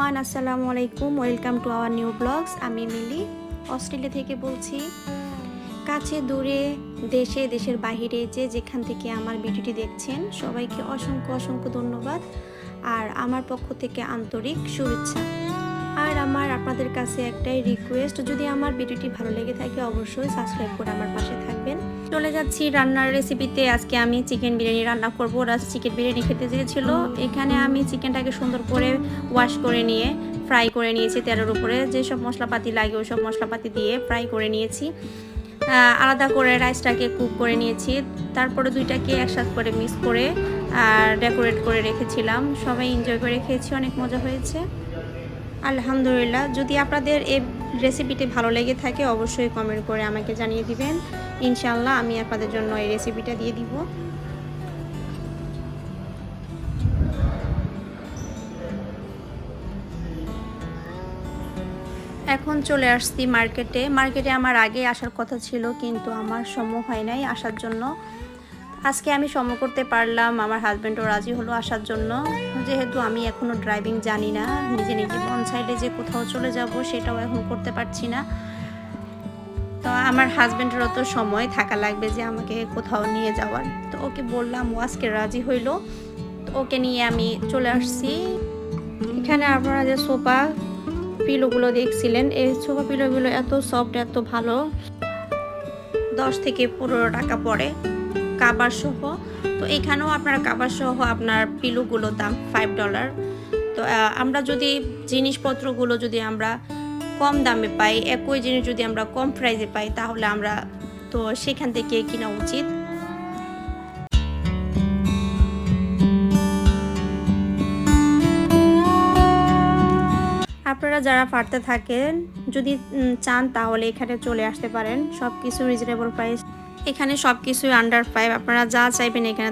Everyone, আসসালামু আলাইকুম। Welcome to our new blogs. আমি মিলি অস্ট্রেলিয়া থেকে বলছি। কাছে দূরে দেশে দেশের বাহিরে যেখান থেকে আমার ভিডিওটি দেখছেন সবাইকে অসংখ্য অসংখ্য ধন্যবাদ আর আমার পক্ষ থেকে আন্তরিক শুভেচ্ছা। আর আমার আপনাদের কাছে একটাই রিকোয়েস্ট, যদি আমার ভিডিওটি ভালো লেগে থাকে অবশ্যই সাবস্ক্রাইব করে আমার পাশে থাকবেন। চলে যাচ্ছি রান্নার রেসিপিতে। আজকে আমি চিকেন বিরিয়ানি রান্না করব। ওরা চিকেন বিরিয়ানি খেতে চেয়েছিল। এখানে আমি চিকেনটাকে সুন্দর করে ওয়াশ করে নিয়ে ফ্রাই করে নিয়েছি তেলের উপরে। যেসব মশলাপাতি লাগে ওই সব মশলাপাতি দিয়ে ফ্রাই করে নিয়েছি। আলাদা করে রাইসটাকে কুক করে নিয়েছি। তারপরে দুইটাকে একসাথে করে মিক্স করে ডেকোরেট করে রেখেছিলাম। সবাই এনজয় করে খেয়েছি, অনেক মজা হয়েছে আলহামদুলিল্লাহ। যদি আপনাদের এই রেসিপিটি ভালো লেগে থাকে অবশ্যই কমেন্ট করে আমাকে জানিয়ে দিবেন। ইনশাআল্লাহ আমি আপনাদের জন্য এই রেসিপিটা দিয়ে দিব। এখন চলে আসছি মার্কেটে আমার আগে আসার কথা ছিল, কিন্তু আমার সময় হয় নাই আসার জন্য। আজকে আমি সময় করতে পারলাম, আমার হাজব্যান্ডও রাজি হলো আসার জন্য। যেহেতু আমি এখনও ড্রাইভিং জানি না, নিজে মন চাইলে যে কোথাও চলে যাব সেটাও এখন করতে পারছি না। তো আমার হাজব্যান্ডেরও তো সময় থাকা লাগবে যে আমাকে কোথাও নিয়ে যাওয়ার। তো ওকে বললাম, ও আজকে রাজি হইলো। তো ওকে নিয়ে আমি চলে আসছি। এখানে আপনারা যে সোফা পিলোগুলো দেখছিলেন, এই সোফা পিলোগুলো এত সফট, এত ভালো। 10 থেকে 15 টাকা পড়ে কাভার সহ। তো এখানেও আপনার কাভার সহ আপনার পিলোগুলো দাম $5। তো আমরা যদি জিনিসপত্রগুলো যদি আমরা কম দামে পাই, একই জিনিস যদি আমরা কম প্রাইসে পাই তাহলে আমরা তো সেখান থেকে কেনা উচিত। আপনারা যারা পারতে থাকেন যদি চান তাহলে এখানে চলে আসতে পারেন। সব কিছু রিজনেবল প্রাইস, এখানে সব কিছুই আন্ডার 5। আপনারা যা চাইবেন এখানে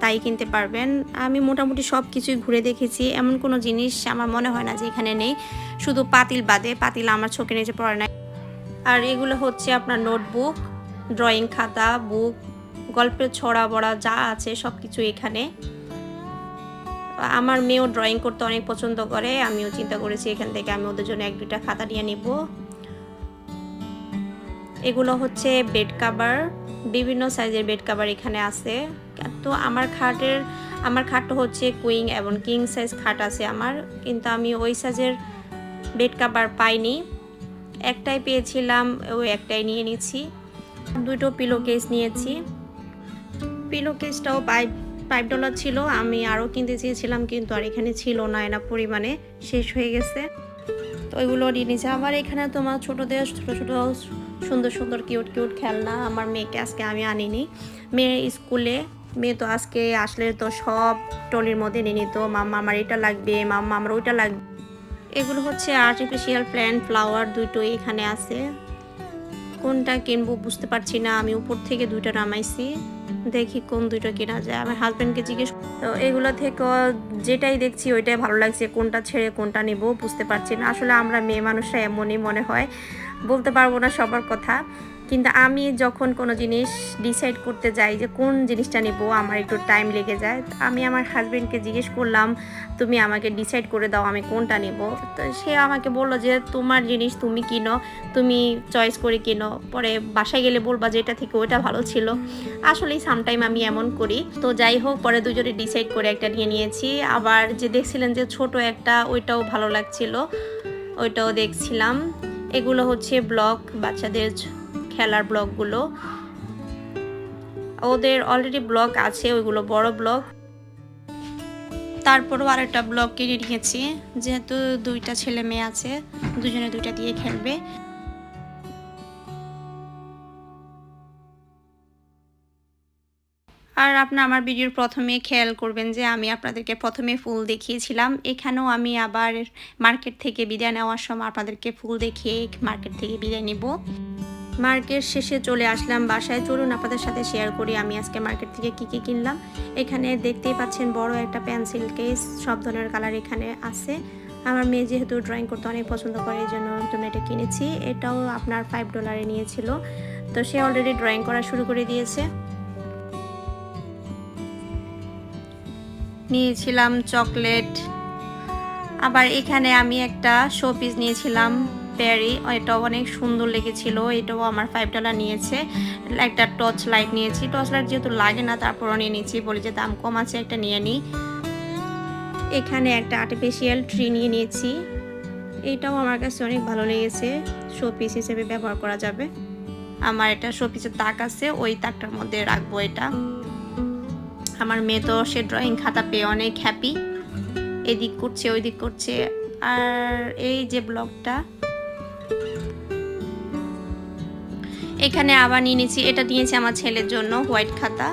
তাই কিনতে পারবেন। আমি মোটামুটি সব কিছুই ঘুরে দেখেছি, এমন কোনো জিনিস আমার মনে হয় না যে এখানে নেই, শুধু পাতিল বাদে। পাতিল আমার চোখে নিচে পড়ে না। আর এগুলো হচ্ছে আপনার নোটবুক, ড্রয়িং খাতা, বুক, গল্পের ছড়া বড়া যা আছে সব কিছু এখানে। আমার মেয়েও ড্রয়িং করতে অনেক পছন্দ করে, আমিও চিন্তা করেছি এখান থেকে আমি ওদের জন্য 1-2টা খাতা নিয়ে নিব। এগুলো হচ্ছে বেড কাভার, বিভিন্ন সাইজের বেড কাভার এখানে আছে। তো আমার খাটটা হচ্ছে কুইং এবং কিং সাইজ খাট আছে আমার, কিন্তু আমি ওই সাইজের বেড কাভার পাইনি। একটাই পেয়েছিলাম, ওই একটাই নিয়ে নিচ্ছি। 2টো পিলো কেস নিয়েছি। পিলো কেসটাও $5 ছিল। আমি আরও কিনতে চেয়েছিলাম কিন্তু আর এখানে ছিল না, এনা পরিমাণে শেষ হয়ে গেছে। তো ওইগুলো নিয়ে নিয়েছি। আবার এখানে তোমার ছোটোদের ছোটো সুন্দর সুন্দর কিউট খেলনা। আমার মেয়েকে আজকে আমি আনিনি, মেয়ের স্কুলে মেয়ে তো আজকে আসলে তো সব টলির মধ্যে নিয়ে নিত, মাম্মা আমার এটা লাগবে, মাম্মা আমার ওইটা লাগবে। এগুলো হচ্ছে আর্টিফিশিয়াল প্ল্যান্ট, ফ্লাওয়ার, দুটোই এখানে আছে। কোনটা কিনবো বুঝতে পারছি না। আমি উপর থেকে 2টা নামাইছি, দেখি কোন 2টা কেনা যায়। আমার হাজব্যান্ডকে জিজ্ঞেস, তো এগুলো থেকে যেটাই দেখছি ওইটাই ভালো লাগছে, কোনটা ছেড়ে কোনটা নেব বুঝতে পারছি না। আসলে আমরা মেয়ে মানুষরা এমনই মনে হয়, বলতে পারবো না সবার কথা। কিন্তু আমি যখন কোনো জিনিস ডিসাইড করতে যাই যে কোন জিনিসটা নেব, আমার একটু টাইম লেগে যায়। আমি আমার হাজব্যান্ডকে জিজ্ঞেস করলাম, তুমি আমাকে ডিসাইড করে দাও আমি কোনটা নেব। তো সে আমাকে বললো যে তোমার জিনিস তুমি কিনো, তুমি চয়েস করে কিনো, পরে বাসায় গেলে বলবা যে এটা থেকে ওইটা ভালো ছিল। আসলেই সামটাইম আমি এমন করি। তো যাই হোক, পরে দুজনে ডিসাইড করে একটা নিয়ে নিয়েছি। আবার যে দেখছিলেন যে ছোট একটা, ওইটাও ভালো লাগছিল, ওইটাও দেখছিলাম। এগুলো হচ্ছে ব্লক, বাচ্চাদের খেলার ব্লকগুলো। ওদের অলরেডি ব্লক আছে, ওইগুলো বড় ব্লক। তারপরও আরেকটা ব্লক কিনে নিয়েছি, যেহেতু 2টা ছেলে মেয়ে আছে, দুজনে 2টা দিয়ে খেলবে। আর আপনার আমার ভিডিওর প্রথমে খেয়াল করবেন যে আমি আপনাদেরকে প্রথমে ফুল দেখিয়েছিলাম। এখানেও আমি আবার মার্কেট থেকে বিদায় নেওয়ার সময় আপনাদেরকে ফুল দেখিয়ে মার্কেট থেকে বিদায় নিব। মার্কেট শেষে চলে আসলাম বাসায়। চলুন আপনাদের সাথে শেয়ার করি আমি আজকে মার্কেট থেকে কি কিনলাম। এখানে দেখতেই পাচ্ছেন বড় একটা পেন্সিল কেস, সব ধরনের কালার এখানে আছে। আমার মেয়ে যেহেতু ড্রয়িং করতে অনেক পছন্দ করে, এই জন্য এটা কিনেছি। এটাও আপনার $5 নিয়েছিল। তো সে অলরেডি ড্রয়িং করা শুরু করে দিয়েছে। নিয়েছিলাম চকলেট, আবার এখানে আমি একটা শো পিস নিয়েছিলাম প্যারি, এটাও অনেক সুন্দর লেগেছিল, এটাও আমার $5 নিয়েছে। একটা টর্চ লাইট নিয়েছি, টর্চ লাইট যেহেতু লাগে না তারপরও নিয়ে নিচ্ছি, বলি যে দাম কম আছে একটা নিয়ে নিই। এখানে একটা আর্টিফিশিয়াল ট্রি নিয়ে নিয়েছি, এটাও আমার কাছে অনেক ভালো লেগেছে, শো পিস হিসেবে ব্যবহার করা যাবে। আমার এটা শো পিসের তাক আছে, ওই তাকটার মধ্যে রাখবো এটা। আমার মেয়ে তো সে ড্রয়িং খাতা পেয়ে অনেক হ্যাপি, এদিক করছে ওই দিক করছে। আর এই যে ব্লগটা এখানে আবার নিয়ে নিয়েছি, এটা নিয়েছি আমার ছেলের জন্য হোয়াইট খাতা।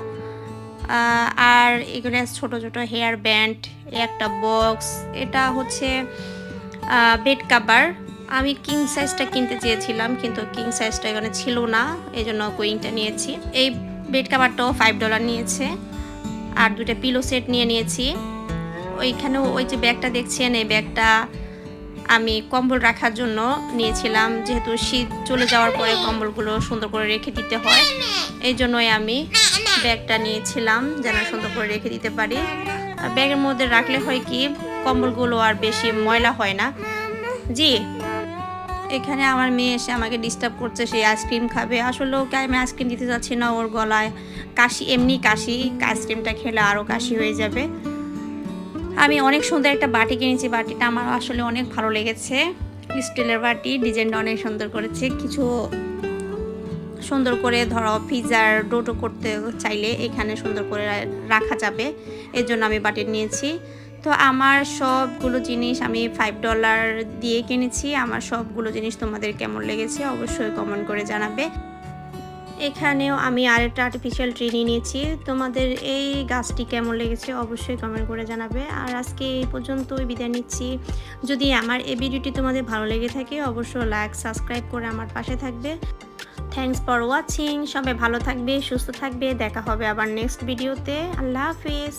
আর এখানে ছোট ছোট হেয়ার ব্যান্ড, একটা বক্স, এটা হচ্ছে বেড কাভার। আমি কিং সাইজটা কিনতে চেয়েছিলাম কিন্তু কিং সাইজটা এখানে ছিল না, এই জন্য কুইংটা নিয়েছি। এই বেড কাভারটাও $5 নিয়েছে। আর দুটো পিলো সেট নিয়ে নিয়েছি। ওইখানেও ওই যে ব্যাগটা দেখছেন, এই ব্যাগটা আমি কম্বল রাখার জন্য নিয়েছিলাম, যেহেতু শীত চলে যাওয়ার পরে কম্বলগুলো সুন্দর করে রেখে দিতে হয়, এই জন্যই আমি ব্যাগটা নিয়েছিলাম যেন সুন্দর করে রেখে দিতে পারি। আর ব্যাগের মধ্যে রাখলে হয় কি কম্বলগুলো আর বেশি ময়লা হয় না। জি, এখানে আমার মেয়ে এসে আমাকে ডিস্টার্ব করছে, সে আইসক্রিম খাবে। আসলে ওকে আমি আইসক্রিম দিতে চাচ্ছি না, ওর গলায় কাশি, এমনি কাশি, আইসক্রিমটা খেলে আরও কাশি হয়ে যাবে। আমি অনেক সুন্দর একটা বাটি কিনেছি, বাটিটা আমার আসলে অনেক ভালো লেগেছে, স্টিলের বাটি, ডিজাইনটা অনেক সুন্দর করেছে। কিছু সুন্দর করে ধরো পিজার ডোটো করতে চাইলে এখানে সুন্দর করে রাখা যাবে, এর জন্য আমি বাটি নিয়েছি। তো আমার সবগুলো জিনিস আমি $5 দিয়ে কিনেছি। আমার সবগুলো জিনিস তোমাদের কেমন লেগেছে অবশ্যই কমেন্ট করে জানাবে। এখানেও আমি আরেকটা আর্টিফিশিয়াল ট্রি নিয়েছি, তোমাদের এই গাছটি কেমন লেগেছে অবশ্যই কমেন্ট করে জানাবে। আর আজকে এই পর্যন্তই বিদায় নিচ্ছি। যদি আমার এই ভিডিওটি তোমাদের ভালো লেগে থাকে অবশ্যই লাইক সাবস্ক্রাইব করে আমার পাশে থাকবে। Thanks for watching. সবাই ভালো থাকবে, সুস্থ থাকবে, দেখা হবে আবার নেক্সট ভিডিওতে। আল্লাহ হাফিজ।